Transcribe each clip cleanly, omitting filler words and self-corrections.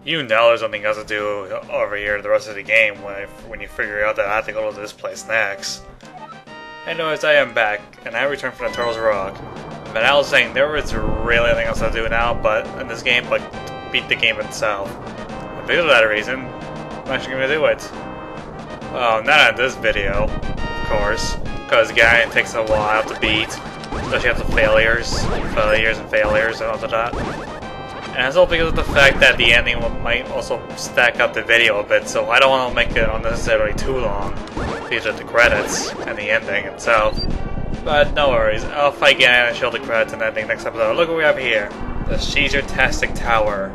You know there's something else to do over here the rest of the game when you figure out that I have to go to this place next. Anyways, I am back, and I returned from the Turtles Rock. But I was saying there was really nothing else to do now in this game but beat the game itself. And because of that reason, I'm actually going to do it. Well, not in this video, of course, because Ganon takes a while to beat, especially after failures and all of that. And it's all because of the fact that the ending might also stack up the video a bit, so I don't want to make it unnecessarily too long, because of the credits and the ending itself. But no worries, I'll fight Ganon and show the credits and ending next episode. Look what we have here. The Caesar-tastic Tower.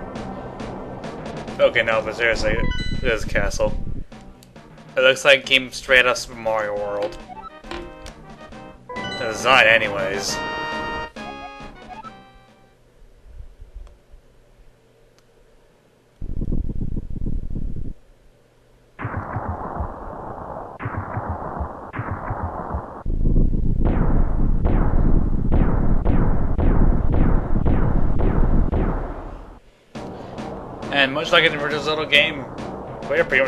Okay, no, but seriously, it is a castle. It looks like it came straight out of Super Mario World. The design anyways. And much like in the original Zelda game, we are pretty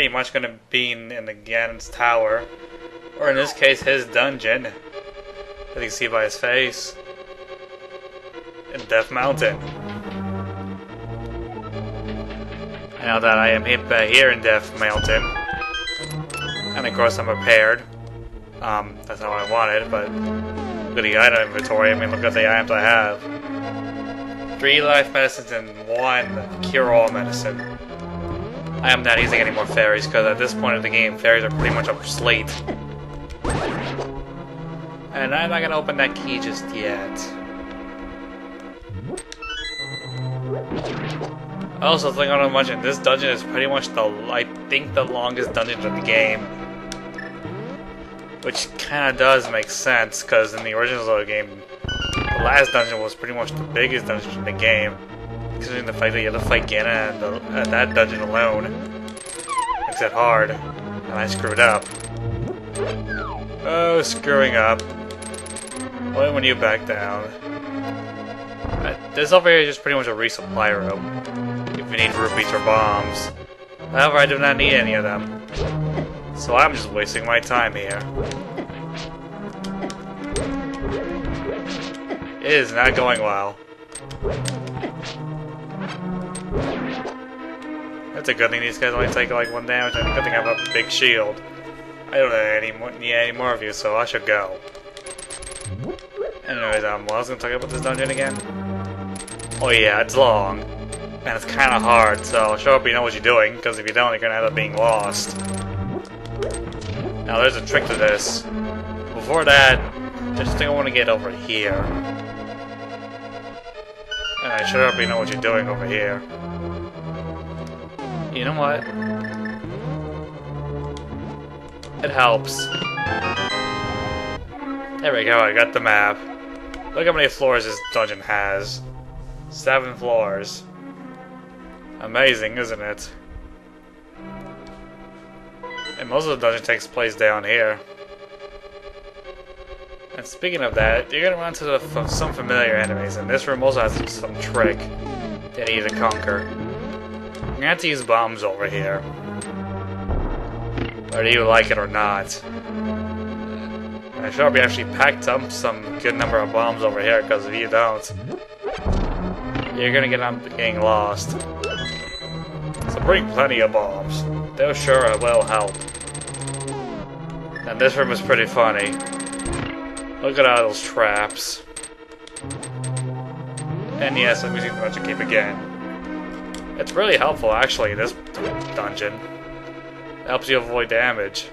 much gonna be in the Ganon's Tower, or in this case, his dungeon, as you can see by his face, in Death Mountain. Now that I am here in Death Mountain, and of course I'm prepared. That's how I want it, but look at the item inventory. I mean, look at the items I have. 3 life medicines and 1 cure-all medicine. I am not using any more fairies because at this point of the game, fairies are pretty much obsolete. And I'm not gonna open that key just yet. I also think I want to mention this dungeon is pretty much the longest dungeon in the game. Which kinda does make sense, because in the original Zelda game, the last dungeon was pretty much the biggest dungeon in the game, considering the fact that you had to fight Ganon at that dungeon alone. Makes it hard, and I screwed up. Oh, screwing up. Only when you back down. This over here is just pretty much a resupply room, if you need rupees or bombs. However, I do not need any of them, so I'm just wasting my time here. It is not going well. That's a good thing these guys only take like 1 damage, and a good thing I have a big shield. I don't need any more of you, so I should go. Anyways, what I was gonna talk about this dungeon again? Oh yeah, it's long. And it's kinda hard, so show up you know what you're doing, because if you don't, you're gonna end up being lost. Now there's a trick to this. Before that, there's a thing I want to get over here. And I sure hope you know what you're doing over here. You know what? It helps. There we go, I got the map. Look how many floors this dungeon has. 7 floors. Amazing, isn't it? And most of the dungeon takes place down here. And speaking of that, you're gonna run into some familiar enemies, and this room also has some trick that you need to conquer. You're gonna have to use bombs over here, whether you like it or not. And I sure hope you actually packed up some good number of bombs over here, because if you don't, you're gonna getting lost. So bring plenty of bombs. Those sure will help. And this room is pretty funny. Look at all those traps. And yes, I'm using the magic cape again. It's really helpful actually, this dungeon. It helps you avoid damage.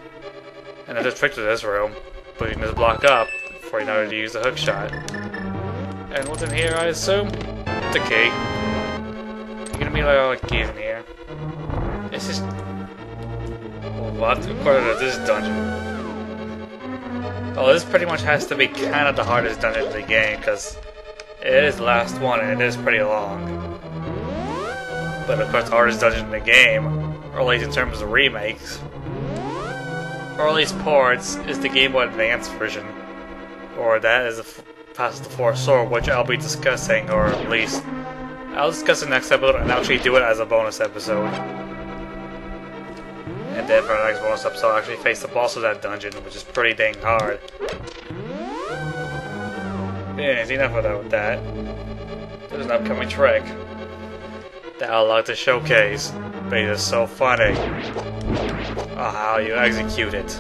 And there's a trick to this room. Putting this block up before you know to use the hook shot. And what's in here, I assume? It's a key. You're gonna be like all the keys in here. It's just... What? According to this dungeon. Oh, this pretty much has to be kind of the hardest dungeon in the game, because it is the last one and it is pretty long. But of course the hardest dungeon in the game, or at least in terms of remakes, or at least ports, is the Game Boy Advance version. Or that is Pass the Fourth Sword, which I'll be discussing, or at least I'll discuss the next episode and actually do it as a bonus episode. And then for the next bonus episode, I'll actually face the boss of that dungeon, which is pretty dang hard. Yeah, enough of that. There's an upcoming trick that I'd like to showcase, but it is so funny. Oh, how you execute it.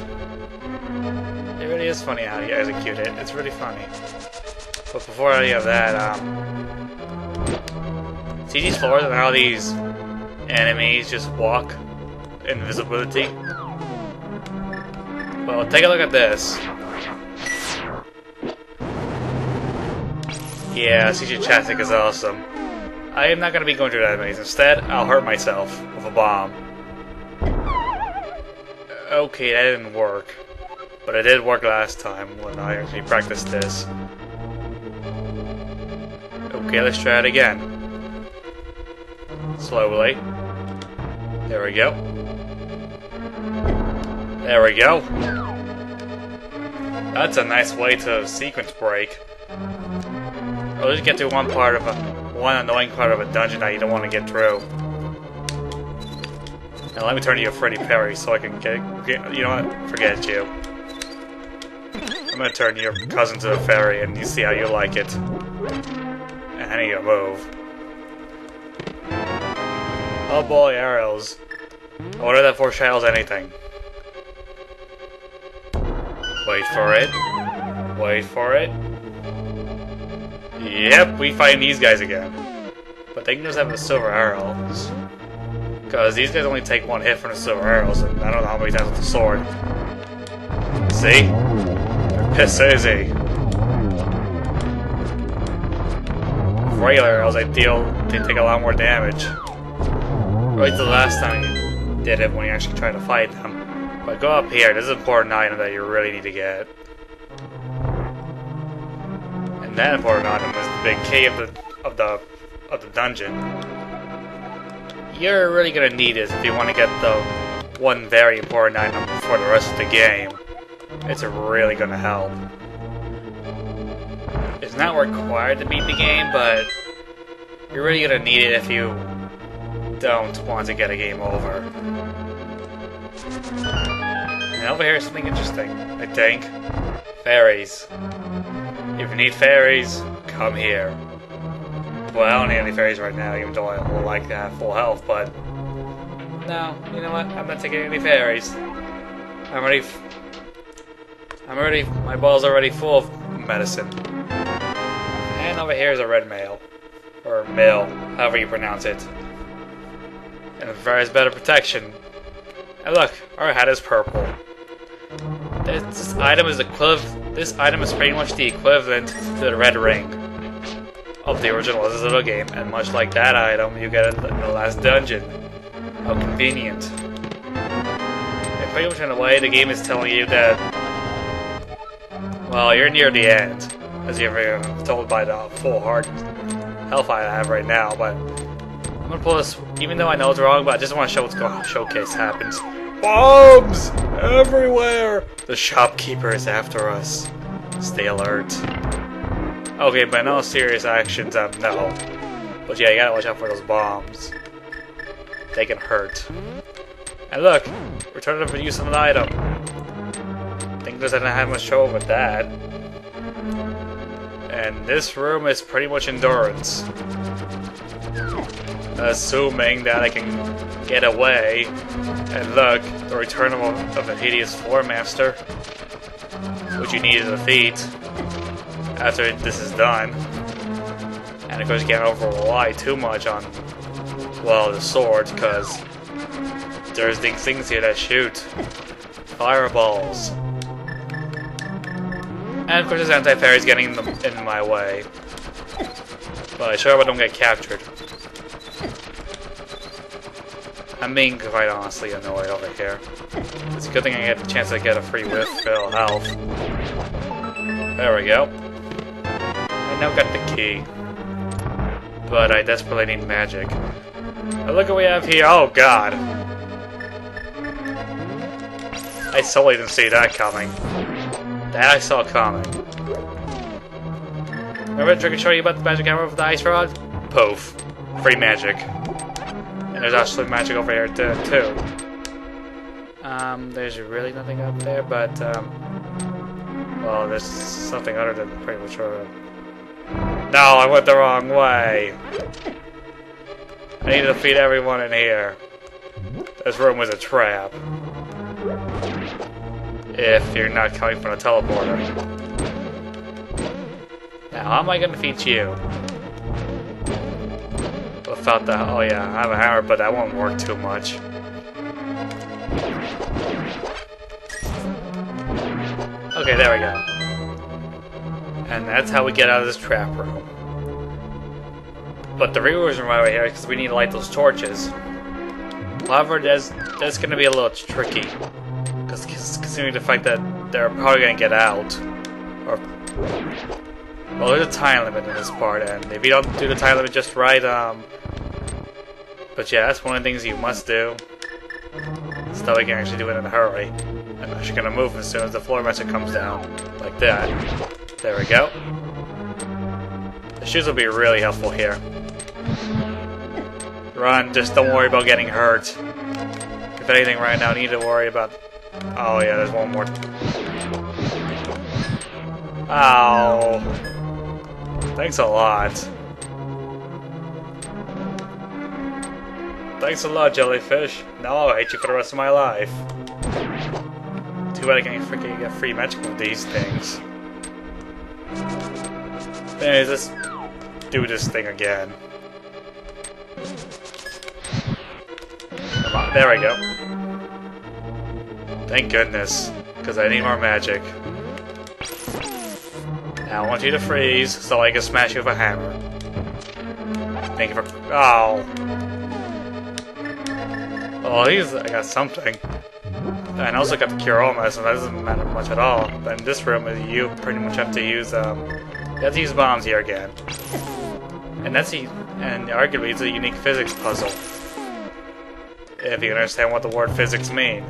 It really is funny how you execute it. It's really funny. But before any of that, see these floors and how these enemies just walk? Invisibility. Well, take a look at this. Yeah, CG Chastic is awesome. I am not going to be going through that maze. Instead, I'll hurt myself with a bomb. Okay, that didn't work. But it did work last time when I actually practiced this. Okay, let's try it again. Slowly. There we go. There we go. That's a nice way to sequence break. Or just get to one annoying part of a dungeon that you don't want to get through. Now let me turn you a Freddy Perry so I can get you know what? Forget you. I'm gonna turn your cousin to a fairy and you see how you like it. And I need to move. Oh boy, arrows. I wonder if that foreshadows anything. Wait for it. Wait for it. Yep, we find these guys again. But they can just have the silver arrows. Because these guys only take one hit from the silver arrows, and I don't know how many times with the sword. See? They're piss easy. Regular arrows, they take a lot more damage. Right the last time you did it when you actually tried to fight them. But go up here, this is an important item that you really need to get. And that important item is the big key of the dungeon. You're really gonna need this if you want to get the one very important item for the rest of the game. It's really gonna help. It's not required to beat the game, but you're really gonna need it if you don't want to get a game over. And over here is something interesting, I think. Fairies. If you need fairies, come here. Well, I don't need any fairies right now, even though I would like to have full health, but... No, you know what? I'm not taking any fairies. My ball's already full of medicine. And over here is a red mail. Or mill, however you pronounce it. And it provides better protection. And look, our hat is purple. This item is pretty much the equivalent to the red ring of the original Zelda game, and much like that item, you get it in the last dungeon. How convenient. And pretty much in a way, the game is telling you that, well, you're near the end, as you're told by the full heart health I have right now, but I'm gonna pull this, even though I know it's wrong, but I just want to show what's going to showcase happens. Bombs! Everywhere! The shopkeeper is after us. Stay alert. Okay, but no serious actions, no. But yeah, you gotta watch out for those bombs. They can hurt. And look! Return to use of an item. I think there's not have much trouble with that. And this room is pretty much endurance. Assuming that I can get away. And look, the return of a hideous floor master, which you need to defeat after this is done. And of course you can't rely too much on, well, the sword, because there's these things here that shoot fireballs. And of course this anti-fairy is getting in my way. But I sure hope I don't get captured. I'm being quite honestly annoyed over here. It's a good thing I get the chance to get a free refill health. There we go. I now got the key. But I desperately need magic. Now look what we have here. Oh god. I totally didn't see that coming. That I saw coming. Remember the trick I showed you about the magic hammer with the ice rod? Poof. free magic. And there's actually magic over here too. There's really nothing up there, but well, there's something other than pretty much. No, I went the wrong way. I need to defeat everyone in here. This room was a trap. If you're not coming from a teleporter. Now, how am I gonna defeat you? Without the... Oh yeah, I have a hammer, but that won't work too much. Okay, there we go. And that's how we get out of this trap room. But the real reason why we're here is because we need to light those torches. However, that's going to be a little tricky. Because considering the fact that they're probably going to get out. Or, well, there's a time limit in this part, and if you don't do the time limit just right, but yeah, that's one of the things you must do. So that we can actually do it in a hurry. I'm actually going to move as soon as the floor message comes down. Like that. There we go. The shoes will be really helpful here. Run, just don't worry about getting hurt. If anything right now, you need to worry about... Oh yeah, there's one more. Ow. Thanks a lot. Thanks a lot, jellyfish. Now I'll hate you for the rest of my life. Too bad I can't freaking get free magic with these things. Anyways, let's do this thing again. Come on, there we go. Thank goodness, because I need more magic. Now I want you to freeze, so I can smash you with a hammer. Thank you for... Oh! Oh, I got something. And I also got the cure all medicine, that doesn't matter much at all. But in this room, you pretty much have to use, you have to use bombs here again. And and arguably it's a unique physics puzzle. If you understand what the word physics mean.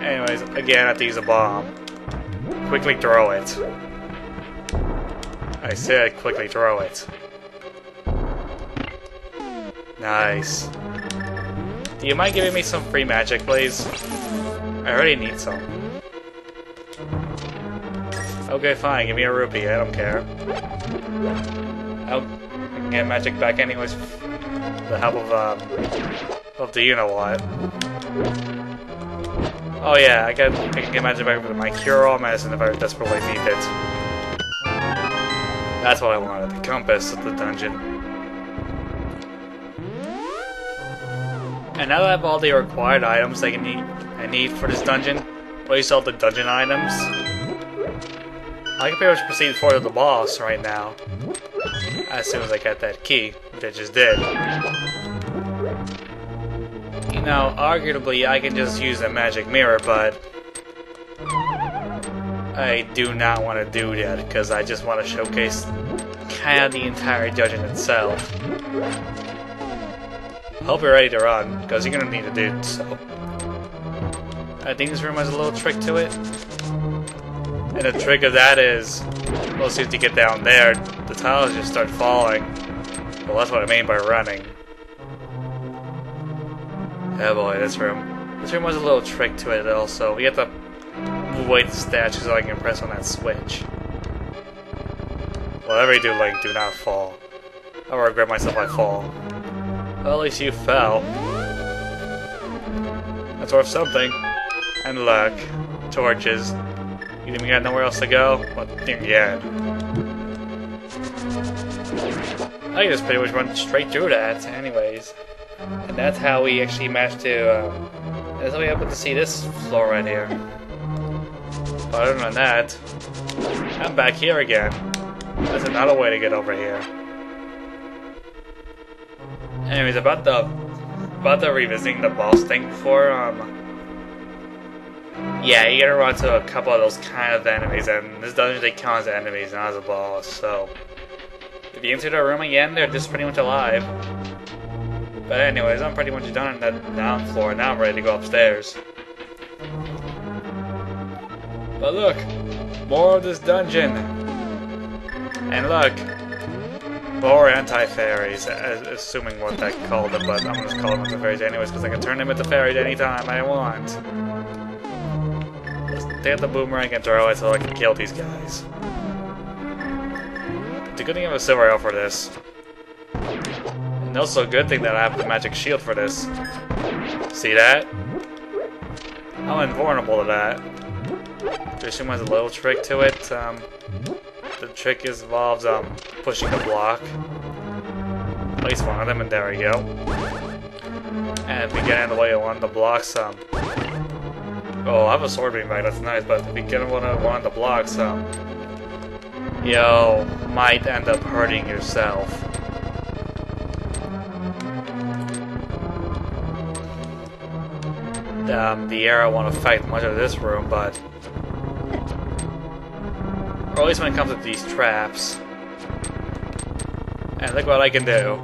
Anyways, again I have to use a bomb. Quickly throw it. I said quickly throw it. Nice. Do you mind giving me some free magic, please? I already need some. Okay, fine. Give me a rupee. I don't care. I can get magic back anyways with the help of the you-know-what. Oh yeah, I can get magic back with my cure-all medicine if I desperately need it. That's what I wanted. The compass of the dungeon. And now that I have all the required items I need for this dungeon, at least all the dungeon items, I can pretty much proceed forward to the boss right now. As soon as I get that key, which I just did. You know, arguably I can just use a magic mirror, but I do not want to do that because I just want to showcase kind of the entire dungeon itself. Hope you're ready to run, because you're going to need to do so. I think this room has a little trick to it. And the trick of that is, well, as soon as you get down there, the tiles just start falling. Well, that's what I mean by running. Oh boy, this room. This room has a little trick to it also. You have to wait the statue so I can press on that switch. Whatever you do, Link, do not fall. I'll regret myself if I fall. Well, at least you fell. That's worth something. And luck. Torches. You think we got nowhere else to go? Well, yeah. I can just pretty much run straight through that, anyways. And that's how we actually managed to, that's how we able to see this floor right here. But other than that, I'm back here again. There's another way to get over here. Anyways, about the revisiting the boss thing before, yeah, you gotta run to a couple of those kind of enemies, and this dungeon they count as enemies, not as a boss, so if you enter the room again, they're just pretty much alive. But anyways, I'm pretty much done on that down floor, now I'm ready to go upstairs. But look, more of this dungeon. And look, Or anti-fairies, assuming what that called them, but I'm just calling them the fairies anyways because I can turn them into fairies anytime I want. Let's take the boomerang and throw it so I can kill these guys. It's a good thing I have a silver arrow for this. And also a good thing that I have the magic shield for this. See that? I'm invulnerable to that. Do you assume there's a little trick to it? The trick involves pushing the block. Place one of them, and there we go. And if we get in the way of one of the blocks, oh, I have a sword beam back, that's nice, but if we get in one of the blocks, yo, might end up hurting yourself. The arrow won't affect much of this room, but... or at least when it comes to these traps. And look what I can do.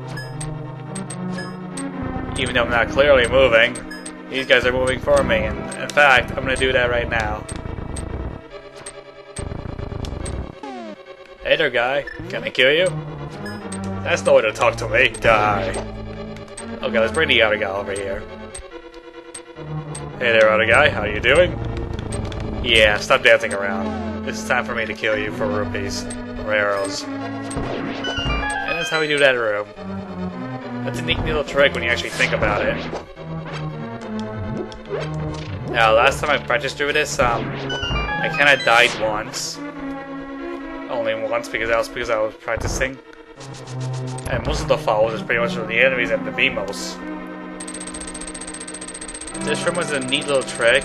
Even though I'm not clearly moving, these guys are moving for me, and in fact, I'm gonna do that right now. Hey there, guy. Can I kill you? That's the way to talk to me. Die. Okay, let's bring the other guy over here. Hey there, other guy. How you doing? Yeah, stop dancing around. It's time for me to kill you for rupees. Or arrows. And that's how we do that room. That's a neat little trick when you actually think about it. Now, last time I practiced through this, I kinda died once. Only once because I was practicing. And most of the falls is pretty much from the enemies and the Beamos. This room was a neat little trick.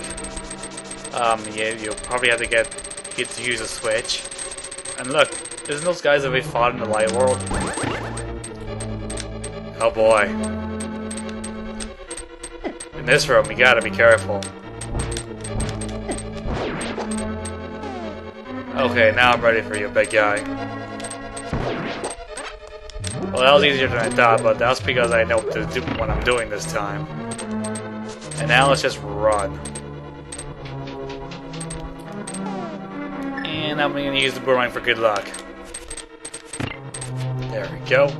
You'll probably have to get to use a switch. And look, isn't those guys that we fought in the light world? Oh boy. In this room, you gotta be careful. Okay, now I'm ready for you, big guy. Well, that was easier than I thought, but that's because I know what to do what I'm doing this time. And now let's just run. And I'm gonna use the boomerang for good luck. There we go.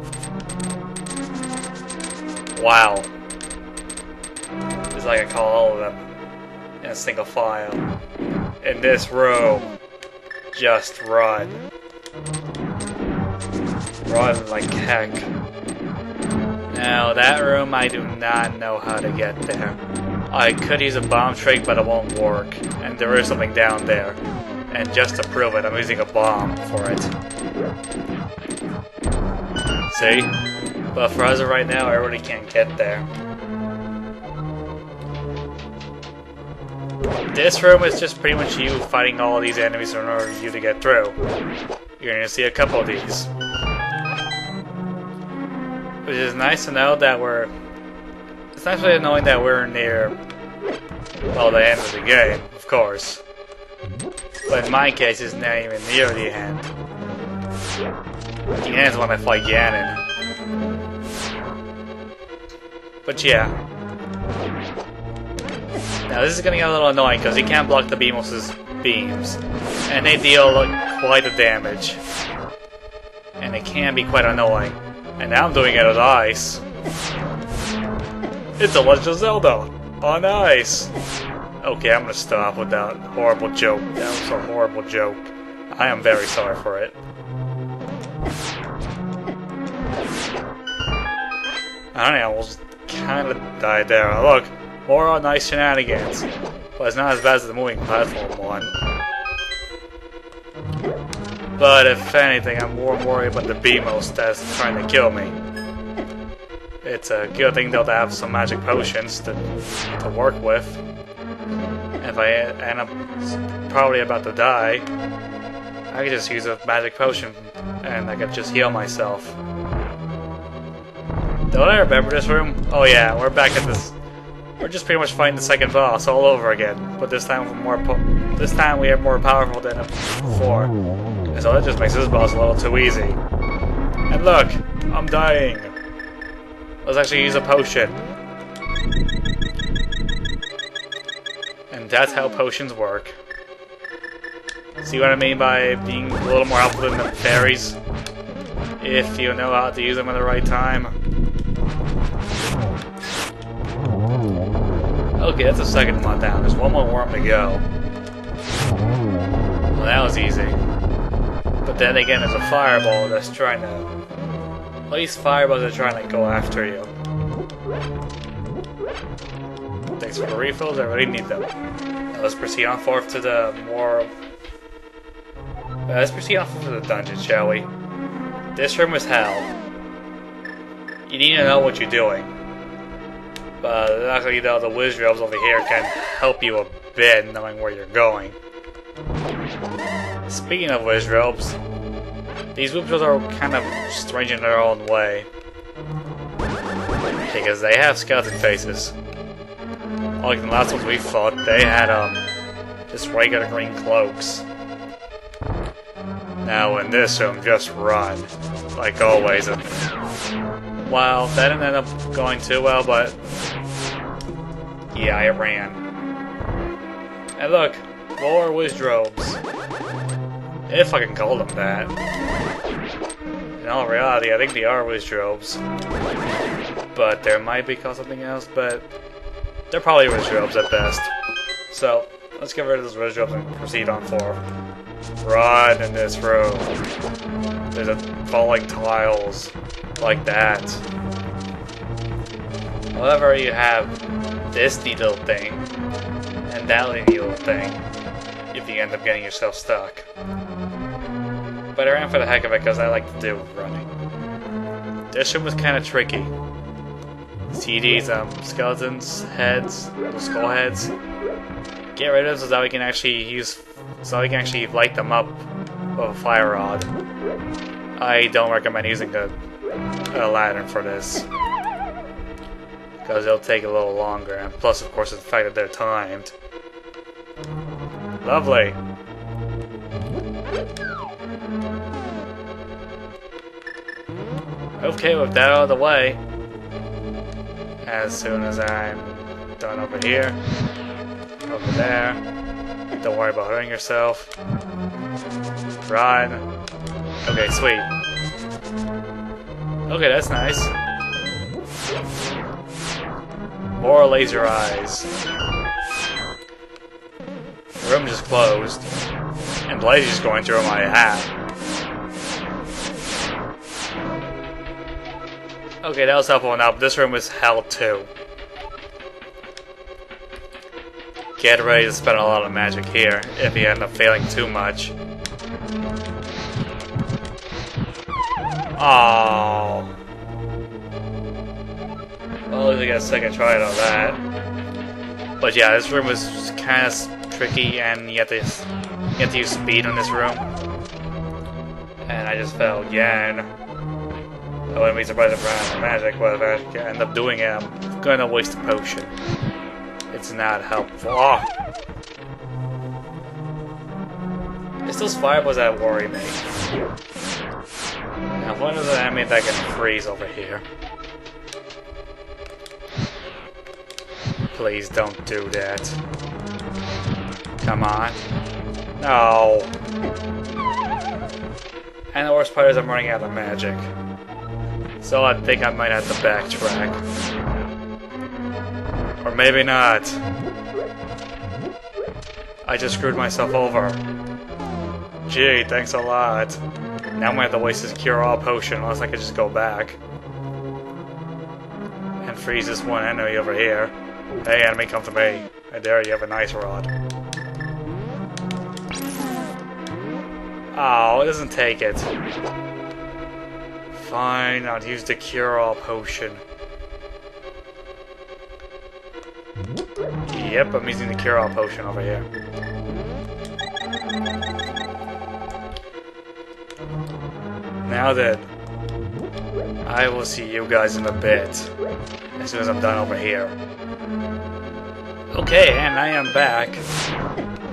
Wow. It's like I call all of them in a single file. In this room, just run. Run like heck. Now that room, I do not know how to get there. I could use a bomb trick, but it won't work. And there is something down there. And just to prove it, I'm using a bomb for it. See? But for us right now, I really can't get there. This room is just pretty much you fighting all these enemies in order for you to get through. You're gonna see a couple of these. Which is nice to know that we're... It's nice really knowing that we're near... well, the end of the game, of course. But in my case, it's not even near the end. The end is when I fight Ganon. But yeah. Now this is gonna get a little annoying because he can't block the Beamos' beams. And they deal quite a damage. And it can be quite annoying. And now I'm doing it on ice. It's a Legend of Zelda! On ice! Okay, I'm gonna stop with that horrible joke. That was a horrible joke. I am very sorry for it. I almost kinda died there. Look, more on ice shenanigans. But it's not as bad as the moving platform one. But if anything, I'm more worried about the Beamos that's trying to kill me. It's a good thing though to have some magic potions to work with. If I end up probably about to die, I can just use a magic potion and I can just heal myself. Don't I remember this room? Oh yeah, we're back at this. We're just pretty much fighting the second boss all over again, but this time we are more powerful than before. And so that just makes this boss a little too easy. And look, I'm dying. Let's actually use a potion. And that's how potions work. See what I mean by being a little more helpful than the fairies? if you know how to use them at the right time. Okay, that's the second one down. There's one more worm to go. Well, that was easy. But then again, there's a fireball that's trying to... At least fireballs are trying to go after you. Thanks for the refills, I really need them. Now let's proceed on forth to the more... let's proceed on forth to the dungeon, shall we? This room is hell. You need to know what you're doing. But luckily though, the wizards over here can help you a bit knowing where you're going. Speaking of wizards, these wizards are kind of strange in their own way. Because they have skeleton faces. Like the last ones we fought, they had just regular green cloaks. Now in this room, just run. Like always. And, well, that didn't end up going too well, but... yeah, I ran. And look, more wizards. If I can call them that. In all reality, I think they are wizards. But there might be called something else, but... they're probably wizards at best. So, let's get rid of those wizards and proceed on forward. Run in this room. There's falling tiles like that. However, you have this neat little thing and that neat little thing if you end up getting yourself stuck. But I ran for the heck of it because I like to do running. This room was kind of tricky. See these skeletons heads, the skull heads. Get rid of them so that we can actually light them up with a fire rod. I don't recommend using a lantern for this because it'll take a little longer, and plus, of course, the fact that they're timed. Lovely. Okay, with that out of the way, as soon as I'm done over here, over there, don't worry about hurting yourself. Run. Okay, sweet. Okay, that's nice. More laser eyes. The room just closed, and Blaze is going through my hat. Okay, that was helpful enough. This room is hell too. Get ready to spend a lot of magic here if you end up failing too much. Oh. Well, at least I got a second try at all that. But yeah, this room was kind of tricky, and you have to use speed on this room. And I just fell again. I wouldn't be surprised if I ran out of magic, but if I end up doing it, I'm gonna waste a potion. It's not helpful. Oh. It's those fireballs that worry me. Now, one of the enemy that can freeze over here. Please don't do that. Come on. No. And the worst part is I'm running out of magic. So I think I might have to backtrack. Or maybe not. I just screwed myself over. Gee, thanks a lot. Now I'm gonna have to waste this cure-all potion unless I could just go back. And freeze this one enemy over here. Hey enemy, come to me. I dare you, have a nice rod. Oh, it doesn't take it. Fine, I'll use the cure-all potion. Yep, I'm using the cure-all potion over here. Now then, I will see you guys in a bit, as soon as I'm done over here. Okay, and I am back,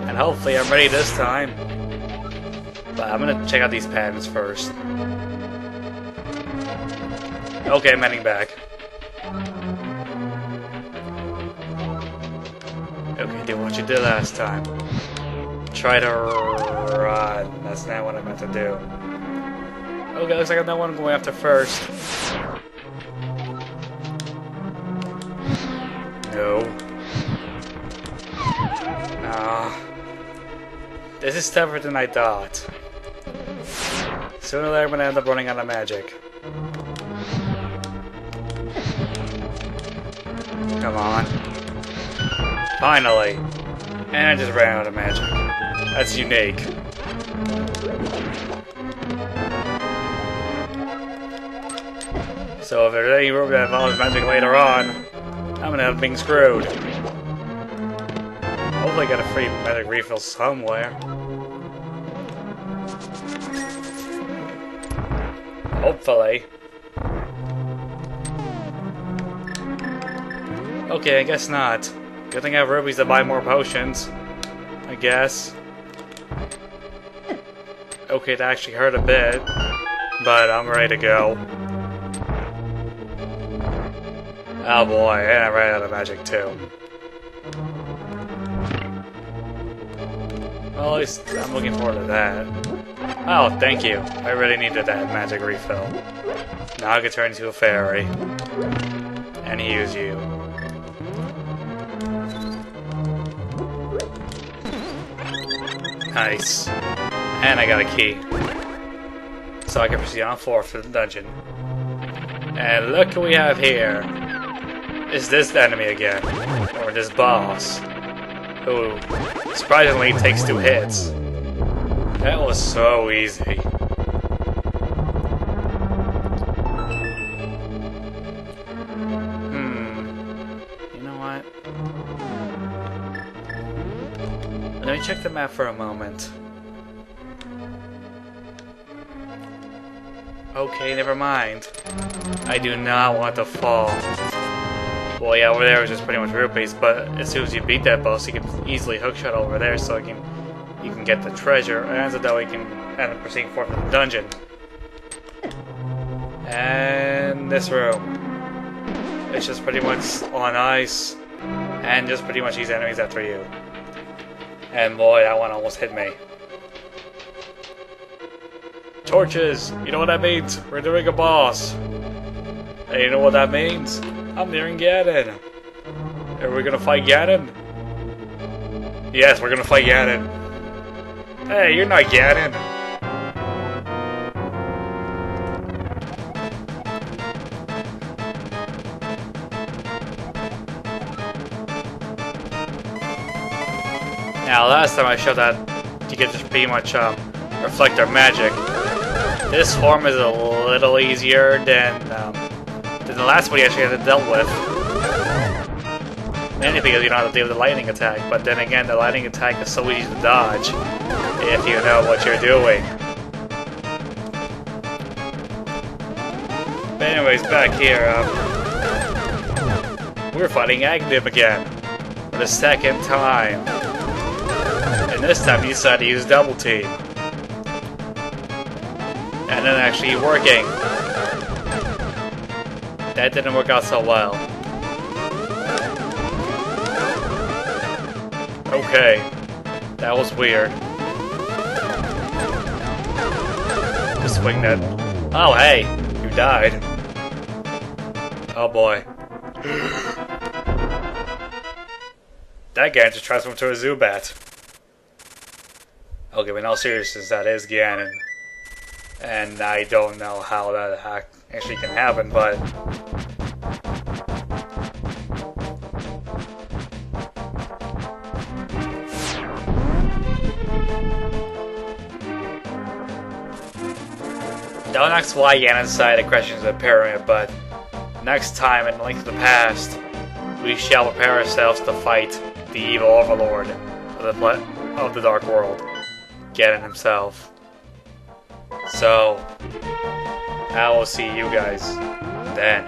and hopefully I'm ready this time. But I'm gonna check out these patterns first. Okay, I'm heading back. Okay, do what you did last time. Try to run. That's not what I meant to do. Okay, looks like I'm the one going after first. No. Ah. This is tougher than I thought. Sooner or later I'm gonna end up running out of magic. Come on. Finally. And I just ran out of magic. That's unique. So if there's any room that involves magic later on, I'm gonna have being screwed. Hopefully I get a free magic refill somewhere. Hopefully. Okay, I guess not. Good thing I have rubies to buy more potions. I guess. Okay, that actually hurt a bit. But I'm ready to go. Oh boy, and I ran out of magic too. Well, at least I'm looking forward to that. Oh, thank you. I really needed that magic refill. Now I can turn into a fairy. And use you. Nice. And I got a key. So I can proceed on forth to the dungeon. And look who we have here. Is this enemy again? Or this boss? Who surprisingly takes 2 hits. That was so easy. You know what? Let me check the map for a moment. Okay, never mind. I do not want to fall. Well, yeah, over there is just pretty much rupees, but as soon as you beat that boss, you can easily hookshot over there, so you can get the treasure, and so that way you can end up proceeding forth to the dungeon. And this room. It's just pretty much on ice, and just pretty much these enemies after you. And boy, that one almost hit me. Torches! You know what that means? We're doing a boss. And you know what that means? I'm nearing Ganon. Are we gonna fight Ganon? Yes, we're gonna fight Ganon. Hey, you're not Ganon. Now, last time I showed that you could just pretty much reflect our magic. This form is a little easier than the last one you actually had to deal with. Mainly because you don't have to deal with the lightning attack, but then again, the lightning attack is so easy to dodge if you know what you're doing. But anyways, back here, we're fighting Agnim again for the 2nd time. And this time he decided to use double team. And then actually working. That didn't work out so well. Okay. That was weird. Just swing that. Oh, hey! You died. Oh boy. That guy just transformed into a Zubat. Okay, but in all seriousness, that is Ganon. And I don't know how that actually can happen, but... Don't ask why Ganon decided to crash into the pyramid, but next time in Link to the Past, we shall prepare ourselves to fight the evil overlord of the Dark World, Ganon himself. So, I will see you guys then.